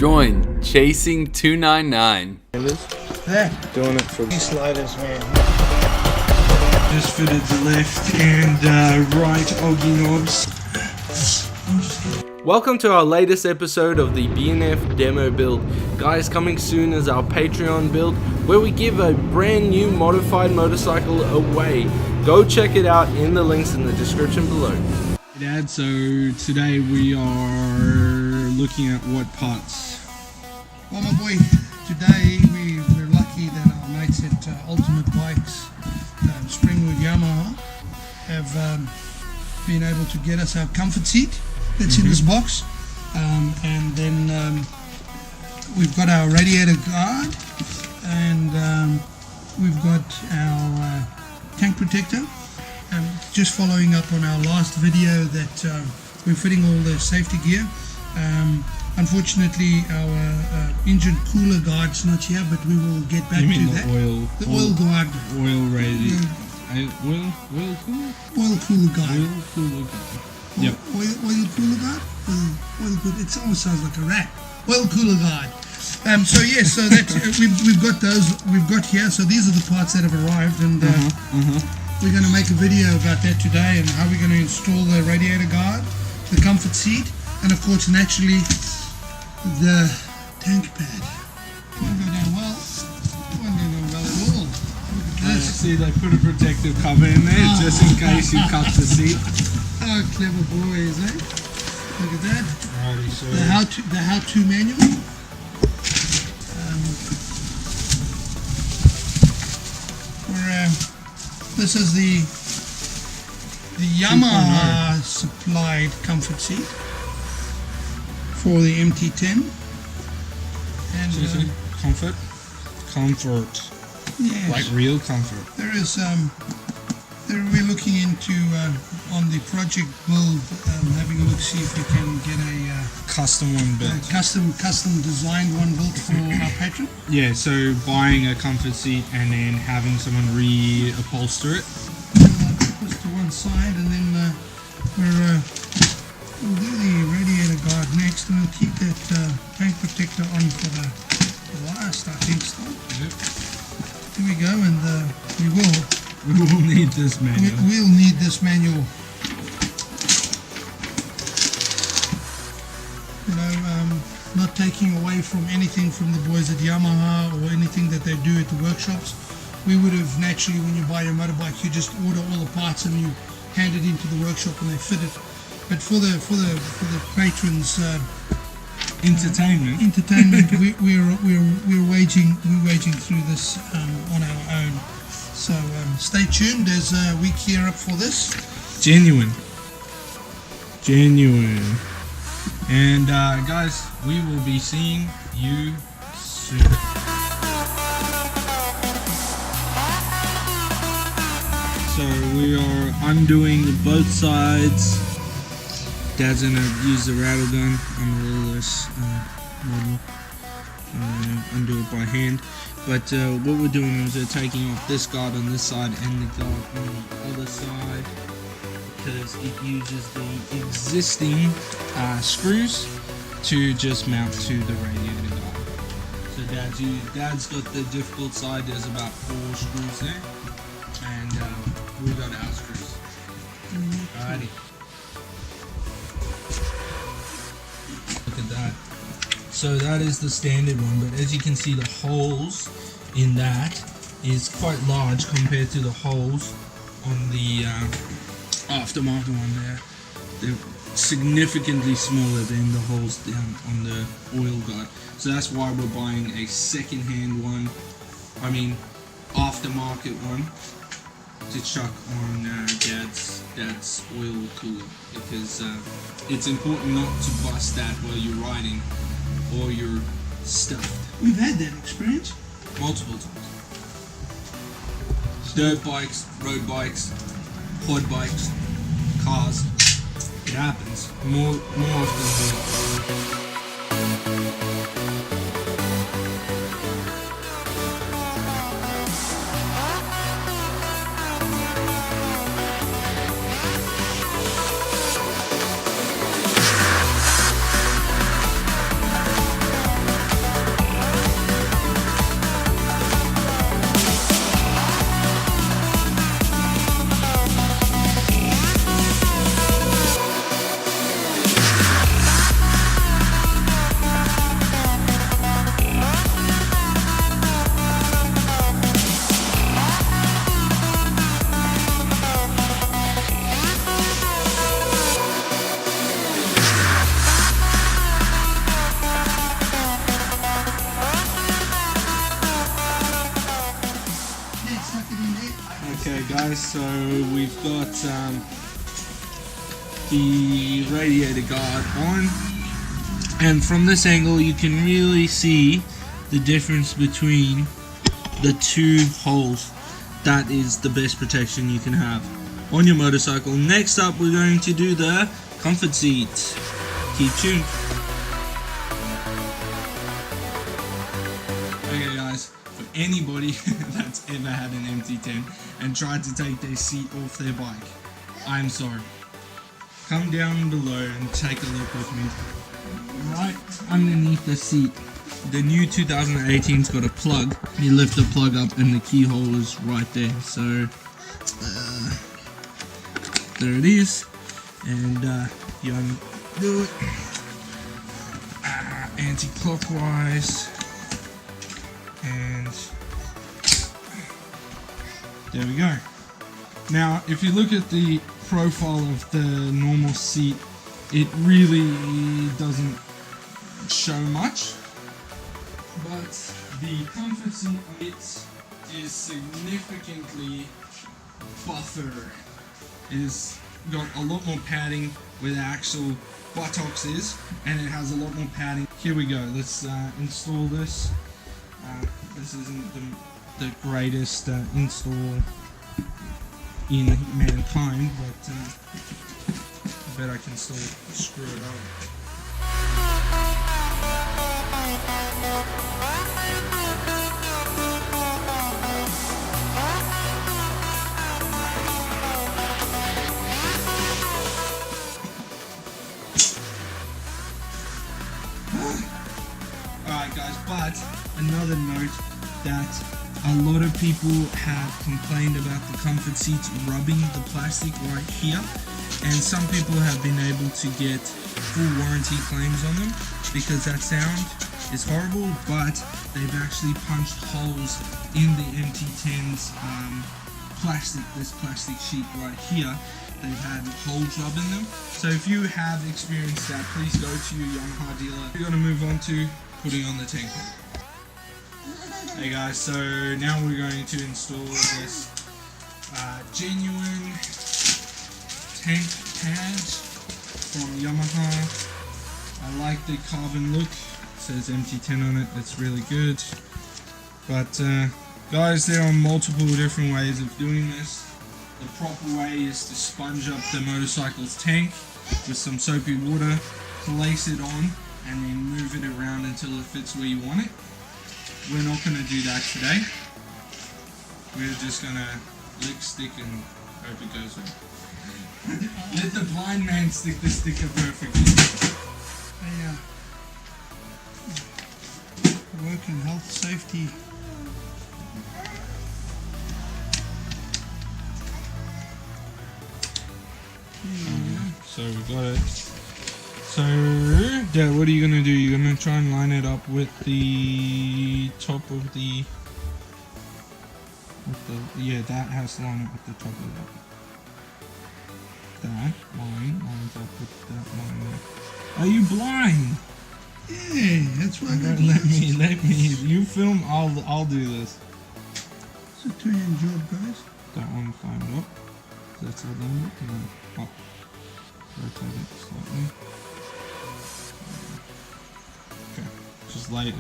Join Chasing 299. Hey, Doing it for these sliders, man. just fitted the left and right Oggy knobs. Welcome to our latest episode of the BNF demo build. Guys, coming soon is our Patreon build where we give a brand new modified motorcycle away. Go check it out in the links in the description below. Dad, so today we are looking at what parts? Well, my boy, today we're lucky that our mates at Ultimate Bikes, Springwood Yamaha, have been able to get us our comfort seat that's in this box, and then we've got our radiator guard, and we've got our tank protector. Just following up on our last video that we're fitting all the safety gear. Unfortunately, our engine cooler guard's not here, but we will get back to that. The oil guard. Oil radiator. Oil cooler? Oil cooler guard. Oil cooler guard. Yep. Oil cooler guard? Oil cooler. It almost sounds like a rat. Oil cooler guard. So yes, so that we've got those. We've got here. So these are the parts that have arrived, and we're going to make a video about that today, and how we're going to install the radiator guard, the comfort seat, and of course, naturally, the tank pad. Won't go down well. Won't go down well at all. Look at this. See, they put a protective cover in there just in case you cut the seat. Oh, clever boys, eh? Look at that. Alrighty, so The how-to manual. This is the Yamaha supplied comfort seat for the MT10. And comfort. yes, Like real comfort. there is we're looking into on the project build, having a look, see if we can get a Custom one built. custom designed one built for our patron. Yeah, so buying a comfort seat and then having someone reupholster it. Put this to one side, and then we'll do the radiator guard next, and we'll keep that tank protector on for the last, I think. So Yep. here we go, and We will need this manual. we'll need this manual. You know, not taking away from anything from the boys at Yamaha or anything that they do at the workshops. We would have naturally, when you buy your motorbike, you just order all the parts and you hand it into the workshop and they fit it. But for the patrons' entertainment, we're waging through this on our own. So stay tuned as we gear up for this. Genuine. And guys, we will be seeing you soon. So we are undoing both sides. Dad's gonna use the rattle gun on the littlest model. Undo it by hand. But what we're doing is we're taking off this guard on this side and the guard on the other side, because it uses the existing screws to just mount to the radiator guard. So Dad's got the difficult side. There's about 4 screws there, and we got our screws. Alrighty. Look at that. So that is the standard one, but as you can see, the holes in that is quite large compared to the holes on the aftermarket one there. They're significantly smaller than the holes down on the oil guard. So that's why we're buying a second-hand one, aftermarket one, to chuck on Dad's oil cooler, because it's important not to bust that while you're riding or you're stuffed. We've had that experience Multiple times. Dirt bikes, road bikes, quad bikes, cars. It happens more often than not. Okay guys, so we've got the radiator guard on, and from this angle you can really see the difference between the two holes. That is the best protection you can have on your motorcycle. Next up, we're going to do the comfort seat. Keep tuned. Okay guys, for anybody that's ever had an MT10 and tried to take their seat off their bike, I'm sorry. Come down below and take a look with me. Right underneath the seat, the new 2018's got a plug. You lift the plug up and the keyhole is right there. So there it is, and you undo it anti-clockwise, and there we go. Now if you look at the profile of the normal seat, it really doesn't show much, but the comfort seat is significantly buffer. It has got a lot more padding where the actual buttocks is, and it has a lot more padding. Here we go, let's install this. This isn't the greatest install in mankind, but I bet I can still screw it up. Alright guys, but another note that a lot of people have complained about the comfort seats rubbing the plastic right here, and some people have been able to get full warranty claims on them because that sound is horrible, but they've actually punched holes in the MT10's this plastic sheet right here. They've had holes rubbed in them. So if you have experienced that, please go to your Yamaha dealer. We're going to move on to putting on the tank. Hey guys, so now we're going to install this genuine tank pad from Yamaha. I like the carbon look. It says MT10 on it. It's really good. But guys, there are multiple different ways of doing this. The proper way is to sponge up the motorcycle's tank with some soapy water, place it on, and then move it around until it fits where you want it. We're not going to do that today. We're just going to lick, stick, and hope it goes well. Let the blind man stick the sticker perfectly. Work and health safety. So we got it. So, Dad, what are you going to do? You're going to try and line it up with the top of the... yeah, that has to line up with the top of that. That line lines up with that line there. Are you blind? Yeah, that's why. Let me. You film. I'll do this. It's a 2-hand job, guys. That one climbed up. That's how done it. And then up. Rotate it slightly. Okay. Just light it.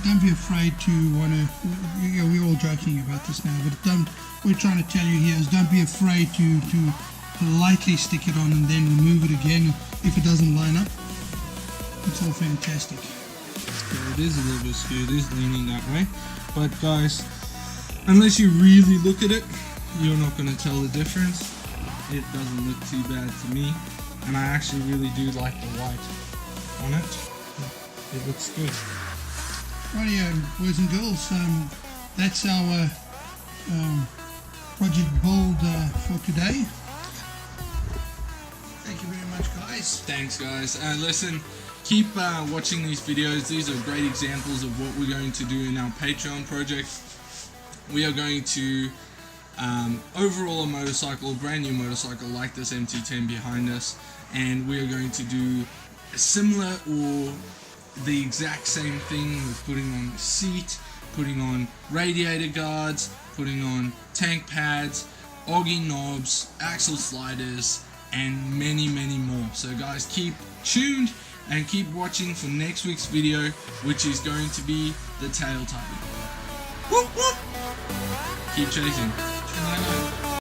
Don't be afraid to want to. We're all joking about this now, but we're trying to tell you here is don't be afraid to lightly stick it on and then remove it again if it doesn't line up. It's all fantastic. Yeah, it is a little bit skewed. It is leaning that way, but guys, unless you really look at it, you're not going to tell the difference. It doesn't look too bad to me, and I actually really do like the white on it. It looks good. Rightio, boys and girls, that's our Project Build for today. Nice. Thanks, guys. Listen, keep watching these videos. These are great examples of what we're going to do in our Patreon project. We are going to overhaul a motorcycle, a brand new motorcycle like this MT10 behind us, and we are going to do a similar or the exact same thing with putting on a seat, putting on radiator guards, putting on tank pads, oggy knobs, axle sliders, and many more. So guys, keep tuned and keep watching for next week's video, which is going to be the tail tightening. Whoop, whoop. Keep chasing.